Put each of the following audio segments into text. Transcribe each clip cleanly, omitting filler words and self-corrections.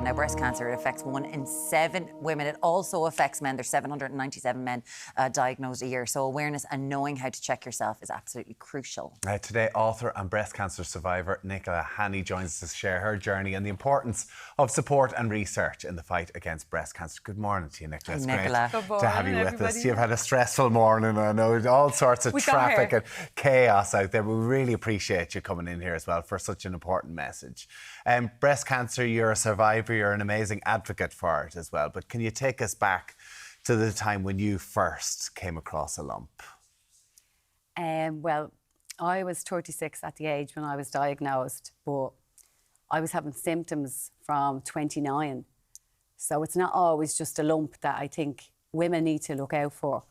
Now, breast cancer, it affects 1 in 7 women. It also affects men. There's 797 men diagnosed a year. So awareness and knowing how to check yourself is absolutely crucial. Today, author and breast cancer survivor Nicola Hanney joins us to share her journey and the importance of support and research in the fight against breast cancer. Good morning to you, Nicola. It's Nicola. great to have you with us. You've had a stressful morning. I know all sorts of traffic and chaos out there. We really appreciate you coming in here as well for such an important message. Breast cancer, you're a survivor, you're an amazing advocate for it as well. But can you take us back to the time when you first came across a lump? Well, I was 36 at the age when I was diagnosed, but I was having symptoms from 29. So it's not always just a lump that I think women need to look out for.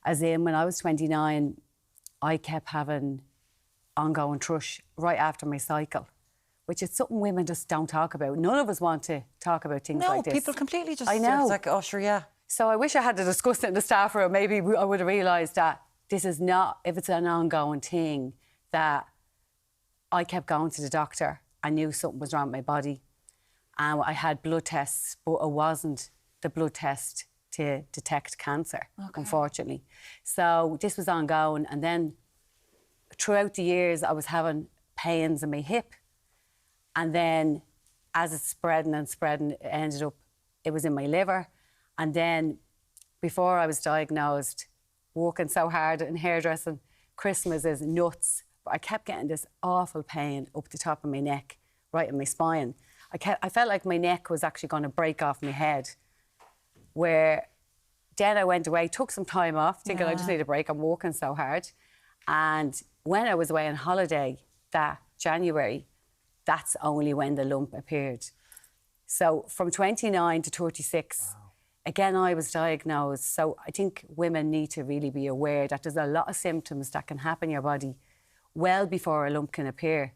As in, when I was 29, I kept having ongoing thrush right after my cycle, which is something women just don't talk about. None of us want to talk about things like this. No, people completely just... I know. It's like, oh, sure, yeah. So I wish I had to discuss it in the staff room. Maybe I would have realised that this is not, if it's an ongoing thing, that I kept going to the doctor. I knew something was wrong with my body. And I had blood tests, but it wasn't the blood test to detect cancer, unfortunately. So this was ongoing. And then throughout the years, I was having pains in my hip. And then as it's spreading and spreading, it ended up, it was in my liver. And then before I was diagnosed, working so hard in hairdressing, Christmas is nuts. But I kept getting this awful pain up the top of my neck, right in my spine. I felt like my neck was actually going to break off my head. Where then I went away, took some time off, thinking I just need a break, I'm working so hard. And when I was away on holiday that January, that's only when the lump appeared. So from 29 to 36, again, I was diagnosed. So I think women need to really be aware that there's a lot of symptoms that can happen in your body well before a lump can appear.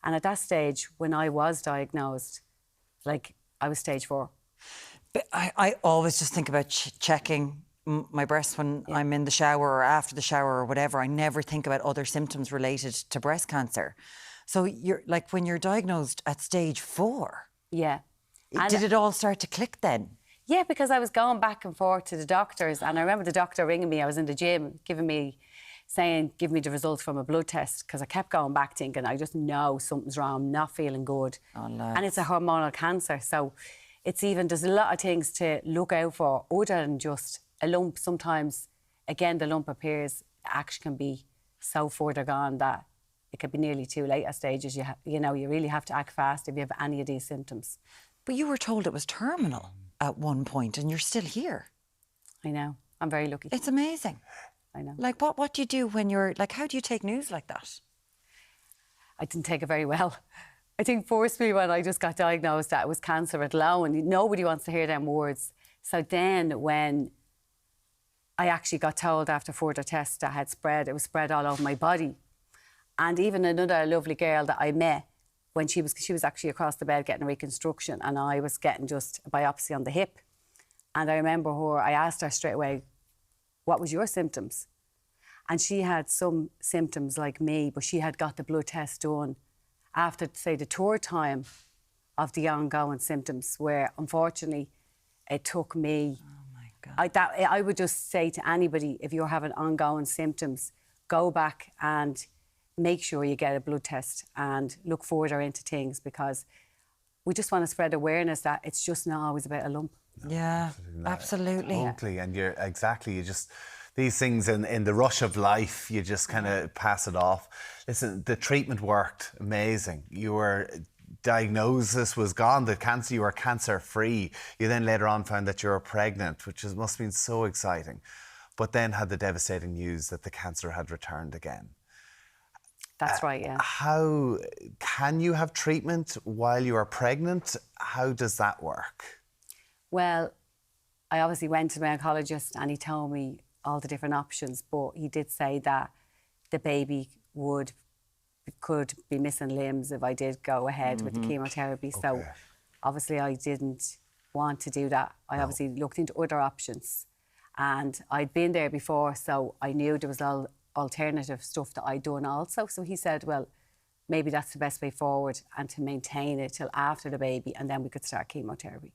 And at that stage, when I was diagnosed, like, I was stage 4. But I always just think about checking my breasts when I'm in the shower or after the shower or whatever. I never think about other symptoms related to breast cancer. So you're like, when you're diagnosed at stage 4... Yeah. Did it all start to click then? Yeah, because I was going back and forth to the doctors, and I remember the doctor ringing me. I was in the gym, give me the results from a blood test, because I kept going back thinking, I just know something's wrong, I'm not feeling good. Oh, lads. And it's a hormonal cancer, so there's a lot of things to look out for other than just a lump. Sometimes, again, the lump appears, action can be so further gone that it could be nearly too late at stages. You really have to act fast if you have any of these symptoms. But you were told it was terminal at one point, and you're still here. I know. I'm very lucky. It's amazing. I know. Like, what do you do when you're... Like, how do you take news like that? I didn't take it very well. I think forcefully when I just got diagnosed that it was cancer at low, and nobody wants to hear them words. So then when I actually got told after further tests that had spread, it was spread all over my body. And even another lovely girl that I met, when she was actually across the bed getting a reconstruction, and I was getting just a biopsy on the hip. And I remember I asked her straight away, what was your symptoms? And she had some symptoms like me, but she had got the blood test done after, say, the 3rd time of the ongoing symptoms, where unfortunately it took me... Oh my God. I would just say to anybody, if you're having ongoing symptoms, go back and make sure you get a blood test and look further into things, because we just want to spread awareness that it's just not always about a lump. No, yeah, absolutely. Totally, and these things in the rush of life, you just kind of pass it off. Listen, the treatment worked amazing. Your diagnosis was gone, you were cancer-free. You then later on found that you were pregnant, which must have been so exciting. But then had the devastating news that the cancer had returned again. That's right, yeah. How can you have treatment while you are pregnant? How does that work? Well, I obviously went to my oncologist and he told me all the different options, but he did say that the baby could be missing limbs if I did go ahead with the chemotherapy. Okay. So obviously I didn't want to do that. I obviously looked into other options, and I'd been there before, so I knew there was all alternative stuff that I'd done also. So he said, well, maybe that's the best way forward, and to maintain it till after the baby, and then we could start chemotherapy.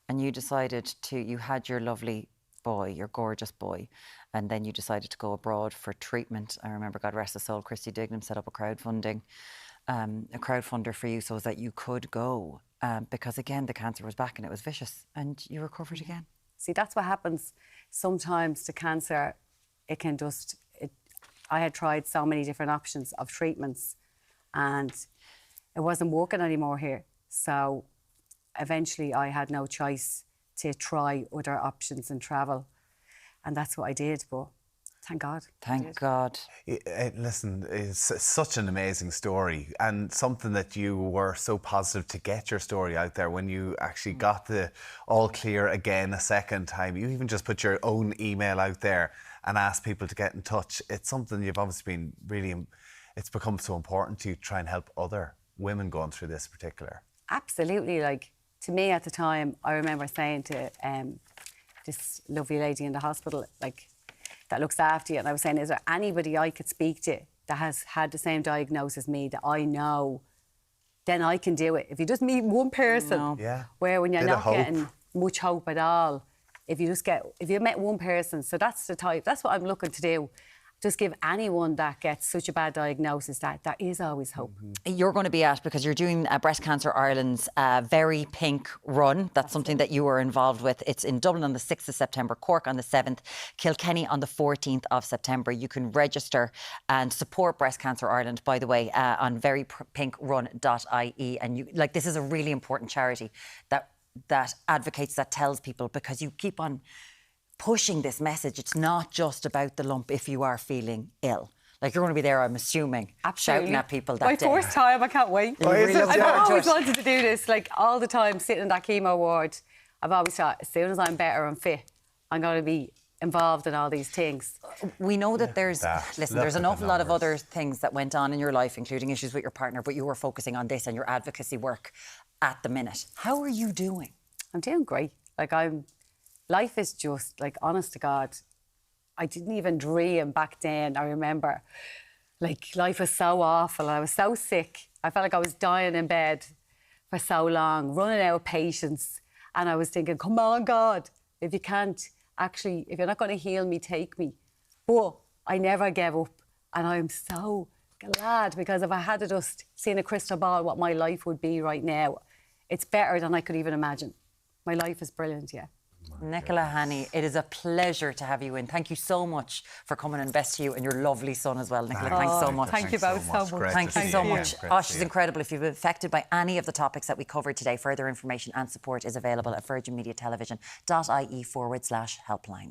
And you decided you had your lovely boy, your gorgeous boy, and then you decided to go abroad for treatment. I remember, God rest his soul, Christy Dignam set up a crowdfunder for you so that you could go, because again, the cancer was back and it was vicious, and you recovered again. See, that's what happens sometimes to cancer. It can just, I had tried so many different options of treatments and it wasn't working anymore here. So eventually I had no choice to try other options and travel. And that's what I did, but thank God. Thank God. Listen, it's such an amazing story, and something that you were so positive to get your story out there when you actually got the all clear again a second time. You even just put your own email out there and asked people to get in touch. It's something you've obviously been really, it's become so important to try and help other women going through this particular. Absolutely. Like, to me at the time, I remember saying to this lovely lady in the hospital, like, that looks after you, and I was saying, is there anybody I could speak to that has had the same diagnosis as me that I know, then I can do it. If you just meet one person, where when you're not getting much hope at all, if you met one person, so that's the type, that's what I'm looking to do. Just give anyone that gets such a bad diagnosis that there is always hope. You're going to be at, because you're doing Breast Cancer Ireland's Very Pink Run. That's something that you were involved with. It's in Dublin on the 6th of September, Cork on the 7th, Kilkenny on the 14th of September. You can register and support Breast Cancer Ireland, by the way, on verypinkrun.ie. And this is a really important charity that advocates, that tells people, because you keep on pushing this message. It's not just about the lump if you are feeling ill. Like, you're going to be there, I'm assuming, shouting at people that day. My first time, I can't wait. I've always wanted to do this, like, all the time, sitting in that chemo ward. I've always thought, as soon as I'm better and fit, I'm going to be involved in all these things. We know that there's an awful lot of other things that went on in your life, including issues with your partner, but you were focusing on this and your advocacy work at the minute. How are you doing? I'm doing great. Life is just, like, honest to God, I didn't even dream back then. I remember, like, life was so awful. I was so sick. I felt like I was dying in bed for so long, running out of patience. And I was thinking, come on, God, if you can't actually, if you're not going to heal me, take me. But I never gave up. And I'm so glad, because if I had just seen a crystal ball what my life would be right now, it's better than I could even imagine. My life is brilliant, yeah. Nicola Hanney, it is a pleasure to have you in. Thank you so much for coming, and best to you and your lovely son as well, Nicola. Thanks so much. Thank you both so much. Thank you so much. Oh, she's incredible. If you've been affected by any of the topics that we covered today, further information and support is available at virginmediatelevision.ie/helpline.